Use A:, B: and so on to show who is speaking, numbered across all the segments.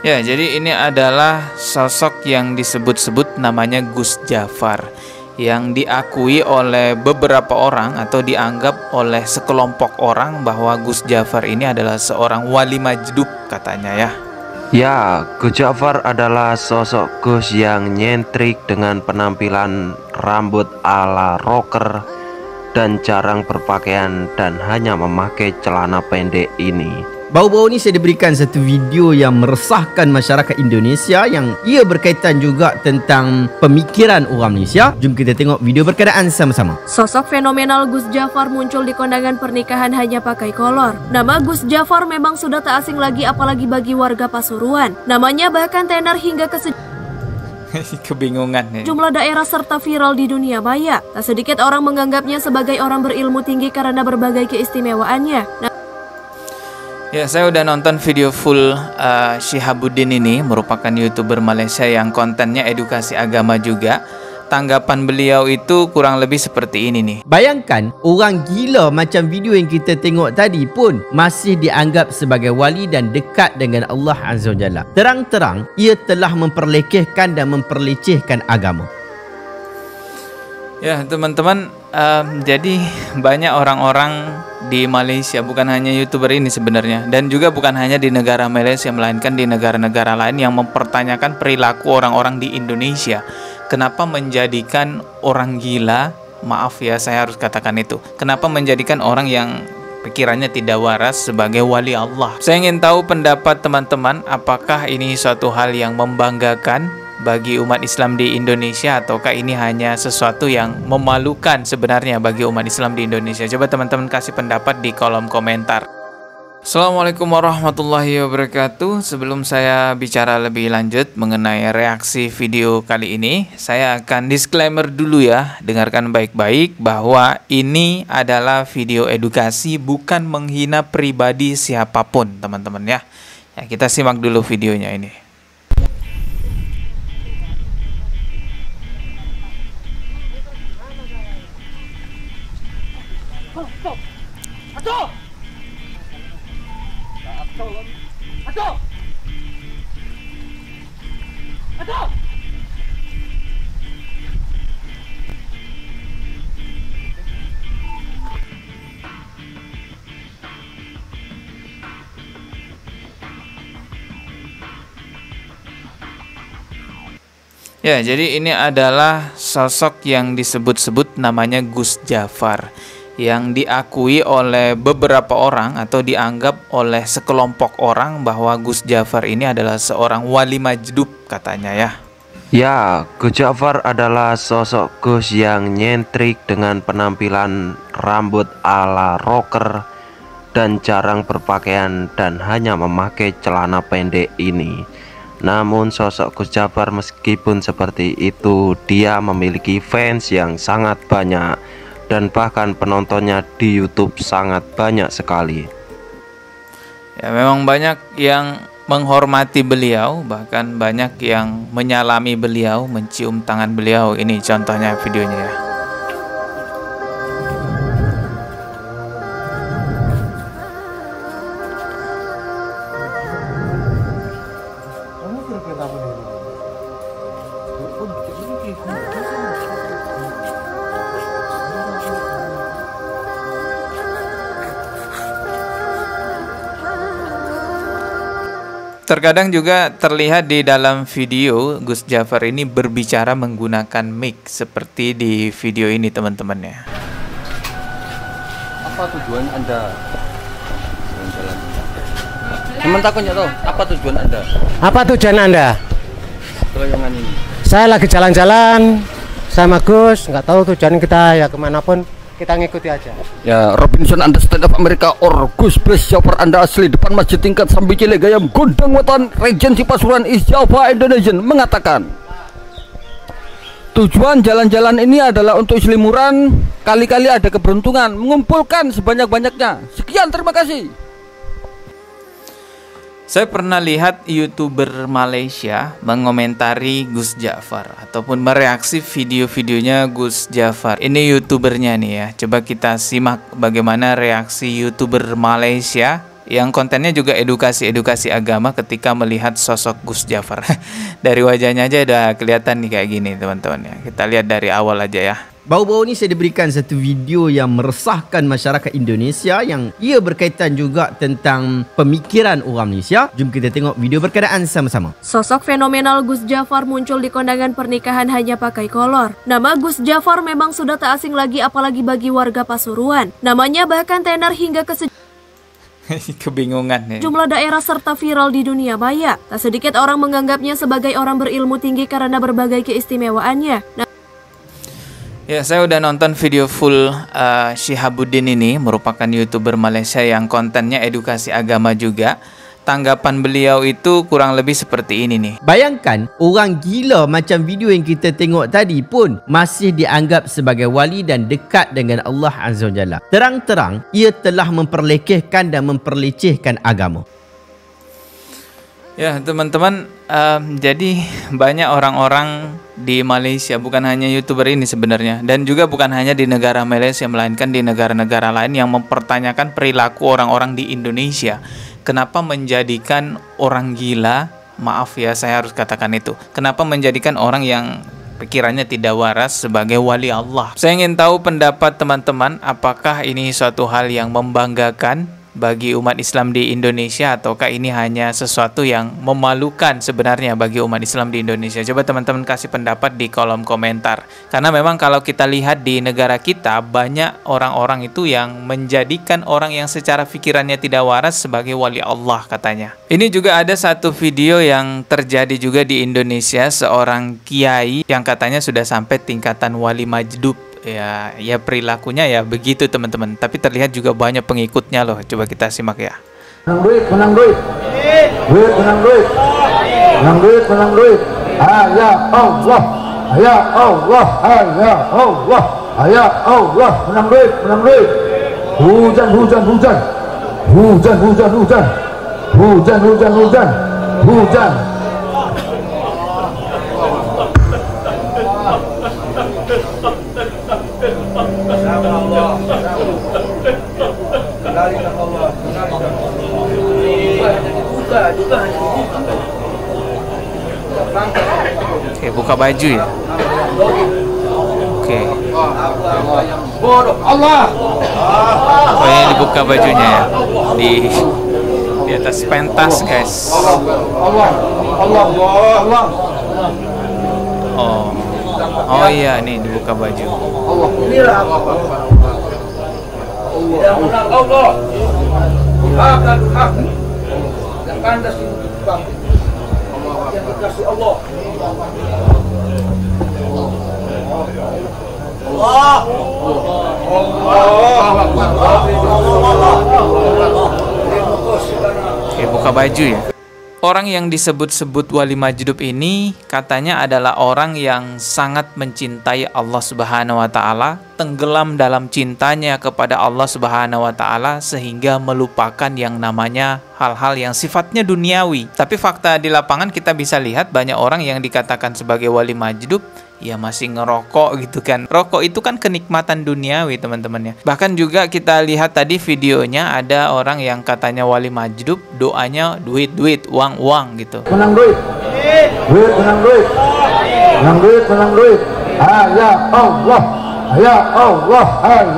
A: Ya, jadi ini adalah sosok yang disebut-sebut namanya Gus Jafar, yang diakui oleh beberapa orang atau dianggap oleh sekelompok orang bahwa Gus Jafar ini adalah seorang wali majdub katanya ya.
B: Ya, Gus Jafar adalah sosok Gus yang nyentrik dengan penampilan rambut ala rocker dan jarang berpakaian dan hanya memakai celana pendek ini.
C: Baru-baru ini saya diberikan satu video yang meresahkan masyarakat Indonesia yang ia berkaitan juga tentang pemikiran orang Malaysia. Jom kita tengok video berkenaan sama-sama.
D: Sosok fenomenal Gus Jafar muncul di kondangan pernikahan hanya pakai kolor. Nama Gus Jafar memang sudah tak asing lagi, apalagi bagi warga Pasuruan. Namanya bahkan tenar hingga ke
A: kebingungan ya.
D: Jumlah daerah serta viral di dunia maya. Tak sedikit orang menganggapnya sebagai orang berilmu tinggi karena berbagai keistimewaannya.
A: Ya, saya udah nonton video full Syihabuddin ini, merupakan YouTuber Malaysia yang kontennya edukasi agama juga. Tanggapan beliau itu kurang lebih seperti ini nih.
C: Bayangkan orang gila macam video yang kita tengok tadi pun masih dianggap sebagai wali dan dekat dengan Allah Azza wa Jalla. Terang-terang ia telah memperlekehkan dan memperlecehkan agama.
A: Ya teman-teman, jadi banyak orang-orang di Malaysia, bukan hanya YouTuber ini sebenarnya, dan juga bukan hanya di negara Malaysia, melainkan di negara-negara lain yang mempertanyakan perilaku orang-orang di Indonesia. Kenapa menjadikan orang gila, maaf ya saya harus katakan itu, kenapa menjadikan orang yang pikirannya tidak waras sebagai wali Allah? Saya ingin tahu pendapat teman-teman, apakah ini suatu hal yang membanggakan bagi umat Islam di Indonesia, ataukah ini hanya sesuatu yang memalukan sebenarnya bagi umat Islam di Indonesia? Coba teman-teman kasih pendapat di kolom komentar. Assalamualaikum warahmatullahi wabarakatuh. Sebelum saya bicara lebih lanjut mengenai reaksi video kali ini, saya akan disclaimer dulu ya. Dengarkan baik-baik bahwa ini adalah video edukasi, bukan menghina pribadi siapapun teman-teman ya. Ya, kita simak dulu videonya ini. Ya, jadi ini adalah sosok yang disebut-sebut namanya Gus Jafar, yang diakui oleh beberapa orang atau dianggap oleh sekelompok orang bahwa Gus Jafar ini adalah seorang wali majdub katanya ya.
B: Ya, Gus Jafar adalah sosok Gus yang nyentrik dengan penampilan rambut ala rocker dan jarang berpakaian dan hanya memakai celana pendek ini. Namun sosok Gus Jafar meskipun seperti itu, dia memiliki fans yang sangat banyak dan bahkan penontonnya di YouTube sangat banyak sekali.
A: Ya, memang banyak yang menghormati beliau, bahkan banyak yang menyalami beliau, mencium tangan beliau. Ini contohnya videonya ya. Terkadang juga terlihat di dalam video Gus Jafar ini berbicara menggunakan mic seperti di video ini teman-teman ya.
E: Apa tujuan Anda jalan-jalan? Teman takutnya tuh, apa tujuan Anda?
F: Apa tujuan Anda?
E: Keloyangan ini. Saya
F: lagi jalan-jalan sama Gus, nggak tahu tujuan kita ya kemanapun, kita ngikuti aja.
E: Ya, Robinson Anda stand up Amerika or Gus Bes Jafar Anda asli depan masjid tingkat Sambi Cilik Gayam Gondang Wetan Regensi Pasuruan East Java Indonesia mengatakan tujuan jalan-jalan ini adalah untuk selimuran, kali-kali ada keberuntungan, mengumpulkan sebanyak-banyaknya. Sekian, terima kasih.
A: Saya pernah lihat YouTuber Malaysia mengomentari Gus Jafar ataupun mereaksi video-videonya Gus Jafar. Ini YouTubernya nih ya. Coba kita simak bagaimana reaksi YouTuber Malaysia yang kontennya juga edukasi agama ketika melihat sosok Gus Jafar. Dari wajahnya aja udah kelihatan nih kayak gini teman-teman ya. Kita lihat dari awal aja ya.
C: Baru-baru ni saya diberikan satu video yang meresahkan masyarakat Indonesia yang ia berkaitan juga tentang pemikiran orang Malaysia. Jom kita tengok video berkenaan sama-sama.
D: Sosok fenomenal Gus Jafar muncul di kondangan pernikahan hanya pakai kolor. Nama Gus Jafar memang sudah tak asing lagi apalagi bagi warga Pasuruan. Namanya bahkan tenar hingga ke
A: Kebingungan nih.
D: jumlah daerah serta viral di dunia maya. Tak sedikit orang menganggapnya sebagai orang berilmu tinggi karena berbagai keistimewaannya.
A: Ya, saya udah nonton video full Syihabuddin ini, merupakan YouTuber Malaysia yang kontennya edukasi agama juga. Tanggapan beliau itu kurang lebih seperti ini nih.
C: Bayangkan orang gila macam video yang kita tengok tadi pun masih dianggap sebagai wali dan dekat dengan Allah Azza wa Jalla. Terang-terang ia telah memperlekehkan dan memperlecehkan agama.
A: Ya teman-teman, jadi banyak orang-orang di Malaysia, bukan hanya YouTuber ini sebenarnya, dan juga bukan hanya di negara Malaysia, melainkan di negara-negara lain yang mempertanyakan perilaku orang-orang di Indonesia. Kenapa menjadikan orang gila, maaf ya saya harus katakan itu, kenapa menjadikan orang yang pikirannya tidak waras sebagai wali Allah? Saya ingin tahu pendapat teman-teman, apakah ini suatu hal yang membanggakan bagi umat Islam di Indonesia, ataukah ini hanya sesuatu yang memalukan sebenarnya bagi umat Islam di Indonesia? Coba teman-teman kasih pendapat di kolom komentar. Karena memang kalau kita lihat di negara kita, banyak orang-orang itu yang menjadikan orang yang secara pikirannya tidak waras sebagai wali Allah katanya. Ini juga ada satu video yang terjadi juga di Indonesia, seorang kiai yang katanya sudah sampai tingkatan wali majdub. Ya perilakunya ya begitu teman-teman, tapi terlihat juga banyak pengikutnya loh. Coba kita simak ya.
G: Menang duit, menang duit, menang duit, menang duit, menang duit. Ya Allah, ya Allah, ya Allah, ya Allah, menang duit, menang duit. Hujan, hujan, hujan, hujan, hujan, hujan, hujan, hujan, hujan, hujan.
A: Oke, buka baju ya. Oke.
G: Allah.
A: Oh ini dibuka bajunya ya. Di atas pentas guys.
G: Allah, Allah, Allah.
A: Oh iya nih dibuka baju.
G: Allah. Inilah Allah. Yang menang Allah. Akan hak. Yang kandas itu bang. Yang dikasih Allah. Allah.
A: Oke, buka baju ya. Orang yang disebut-sebut wali majdub ini katanya adalah orang yang sangat mencintai Allah Subhanahu wa taala, tenggelam dalam cintanya kepada Allah Subhanahu wa taala sehingga melupakan yang namanya hal-hal yang sifatnya duniawi. Tapi fakta di lapangan kita bisa lihat banyak orang yang dikatakan sebagai wali majdub ya masih ngerokok gitu kan. Rokok itu kan kenikmatan duniawi teman-teman ya. Bahkan juga kita lihat tadi videonya ada orang yang katanya wali majdub, doanya duit, uang gitu.
G: Menang duit. Duit, menang duit. Menang duit, menang duit. Ya Allah. Ya Allah.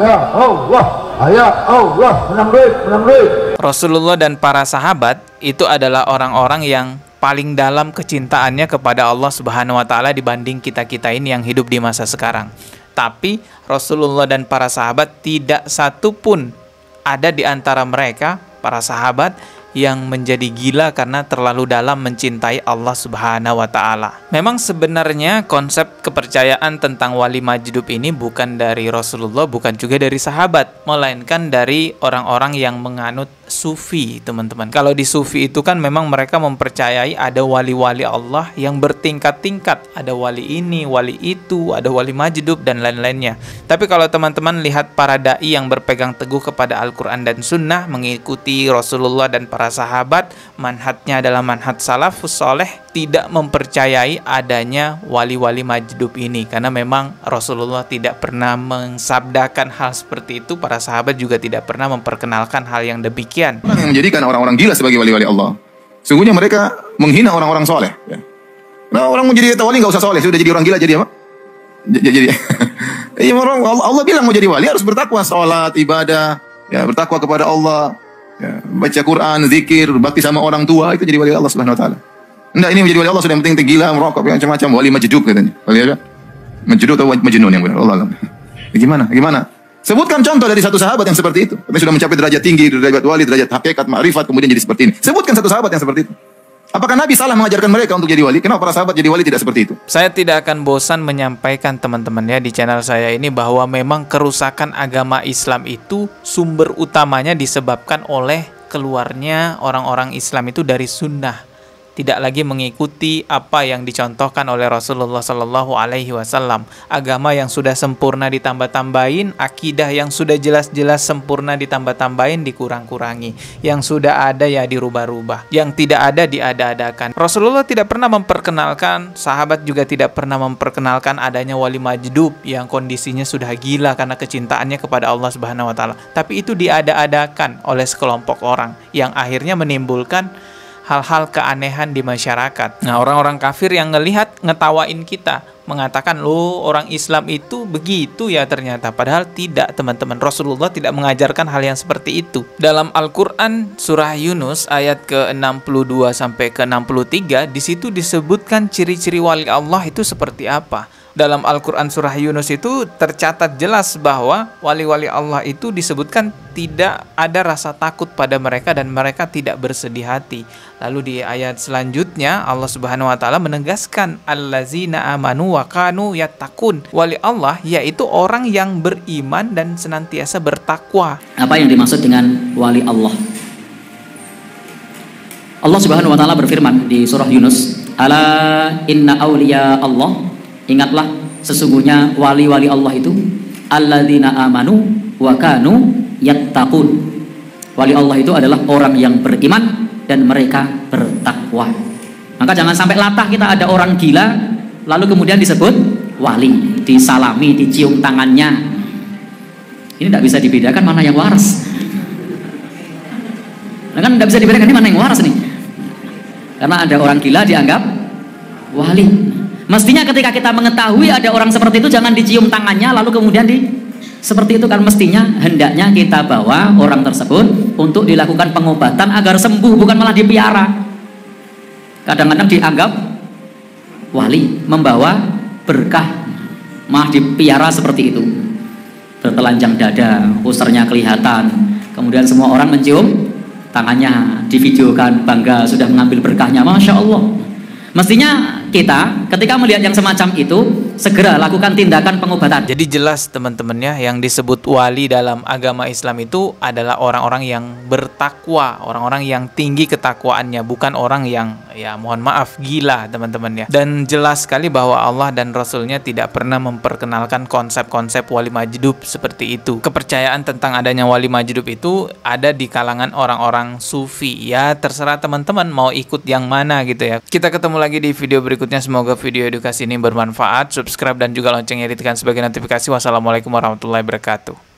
G: Ya Allah. Ya Allah. Menang duit, menang duit.
A: Rasulullah dan para sahabat itu adalah orang-orang yang paling dalam kecintaannya kepada Allah Subhanahu wa taala dibanding kita-kita ini yang hidup di masa sekarang. Tapi Rasulullah dan para sahabat tidak satu pun ada di antara mereka, para sahabat, yang menjadi gila karena terlalu dalam mencintai Allah Subhanahu wa taala. Memang sebenarnya konsep kepercayaan tentang wali majdub ini bukan dari Rasulullah, bukan juga dari sahabat, melainkan dari orang-orang yang menganut sufi, teman-teman. Kalau di sufi itu kan memang mereka mempercayai ada wali-wali Allah yang bertingkat-tingkat. Ada wali ini, wali itu, ada wali majdub dan lain-lainnya. Tapi kalau teman-teman lihat para dai yang berpegang teguh kepada Al-Quran dan Sunnah, mengikuti Rasulullah dan para sahabat, manhajnya adalah manhaj salafus soleh, tidak mempercayai adanya wali-wali majdub ini. Karena memang Rasulullah tidak pernah mensabdakan hal seperti itu, para sahabat juga tidak pernah memperkenalkan hal yang demikian. demikian.
H: Orang yang menjadikan orang-orang gila sebagai wali-wali Allah, sungguhnya mereka menghina orang-orang soleh. Ya. Nah, orang mau jadi wali nggak usah soleh, sudah jadi orang gila jadi apa? Jadi ya, Allah bilang mau jadi wali harus bertakwa, sholat, ibadah, ya, bertakwa kepada Allah, ya, baca Quran, zikir, bakti sama orang tua, itu jadi wali Allah Subhanahu Wa Taala. Enggak, ini menjadi wali Allah sudah yang penting gila, merokok, macam-macam, wali majdub katanya. Wali apa? Majdub atau majnun yang benar? Allah alam. Gimana? Sebutkan contoh dari satu sahabat yang seperti itu. Tapi sudah mencapai derajat tinggi, derajat wali, derajat hakikat, ma'rifat, kemudian jadi seperti ini. Sebutkan satu sahabat yang seperti itu. Apakah Nabi salah mengajarkan mereka untuk jadi wali? Kenapa para sahabat jadi wali tidak seperti itu?
A: Saya tidak akan bosan menyampaikan teman-teman ya di channel saya ini bahwa memang kerusakan agama Islam itu sumber utamanya disebabkan oleh keluarnya orang-orang Islam itu dari sunnah. Tidak lagi mengikuti apa yang dicontohkan oleh Rasulullah Sallallahu Alaihi Wasallam. Agama yang sudah sempurna ditambah-tambahin, akidah yang sudah jelas-jelas sempurna ditambah-tambahin, dikurang-kurangi. Yang sudah ada ya dirubah-rubah, yang tidak ada diada-adakan. Rasulullah tidak pernah memperkenalkan, sahabat juga tidak pernah memperkenalkan adanya wali majdub yang kondisinya sudah gila karena kecintaannya kepada Allah Subhanahu Wa Taala. Tapi itu diada-adakan oleh sekelompok orang yang akhirnya menimbulkan hal-hal keanehan di masyarakat. Nah, orang-orang kafir yang ngetawain kita, mengatakan, loh orang Islam itu begitu ya ternyata. Padahal tidak, teman-teman. Rasulullah tidak mengajarkan hal yang seperti itu. Dalam Al-Quran surah Yunus ayat ke-62 sampai ke-63, di situ disebutkan ciri-ciri wali Allah itu seperti apa. Dalam Al-Quran surah Yunus itu tercatat jelas bahwa wali-wali Allah itu disebutkan tidak ada rasa takut pada mereka dan mereka tidak bersedih hati. Lalu di ayat selanjutnya Allah Subhanahu Wa Taala menegaskan allazina amanu wa kanu yattaqun. Wali Allah yaitu orang yang beriman dan senantiasa bertakwa.
I: Apa yang dimaksud dengan wali Allah? Allah Subhanahu Wa Taala berfirman di surah Yunus, ala inna awliya Allah, ingatlah sesungguhnya wali-wali Allah itu alladzina amanu wa kanu yattaqun. Wali Allah itu adalah orang yang beriman dan mereka bertakwa. Maka jangan sampai latah kita ada orang gila lalu kemudian disebut wali, disalami, dicium tangannya. Ini tidak bisa dibedakan mana yang waras. Nah, kan tidak bisa dibedakan ini mana yang waras nih. Karena ada orang gila dianggap wali. Mestinya ketika kita mengetahui ada orang seperti itu jangan dicium tangannya lalu kemudian seperti itu kan, mestinya hendaknya kita bawa orang tersebut untuk dilakukan pengobatan agar sembuh, bukan malah dipiara. Kadang-kadang dianggap wali, membawa berkah, malah dipiara seperti itu. Bertelanjang dada, posternya kelihatan, kemudian semua orang mencium tangannya, divideokan, bangga sudah mengambil berkahnya, Masya Allah. Mestinya kita ketika melihat yang semacam itu segera lakukan tindakan pengobatan.
A: Jadi jelas teman-teman ya, yang disebut wali dalam agama Islam itu adalah orang-orang yang bertakwa, orang-orang yang tinggi ketakwaannya, bukan orang yang ya mohon maaf gila teman-teman ya. Dan jelas sekali bahwa Allah dan Rasulnya tidak pernah memperkenalkan konsep-konsep wali majdub seperti itu. Kepercayaan tentang adanya wali majdub itu ada di kalangan orang-orang sufi. Ya terserah teman-teman mau ikut yang mana gitu ya. Kita ketemu lagi di video berikutnya. Semoga video edukasi ini bermanfaat. Subscribe dan juga loncengnya ditekan sebagai notifikasi. Wassalamualaikum warahmatullahi wabarakatuh.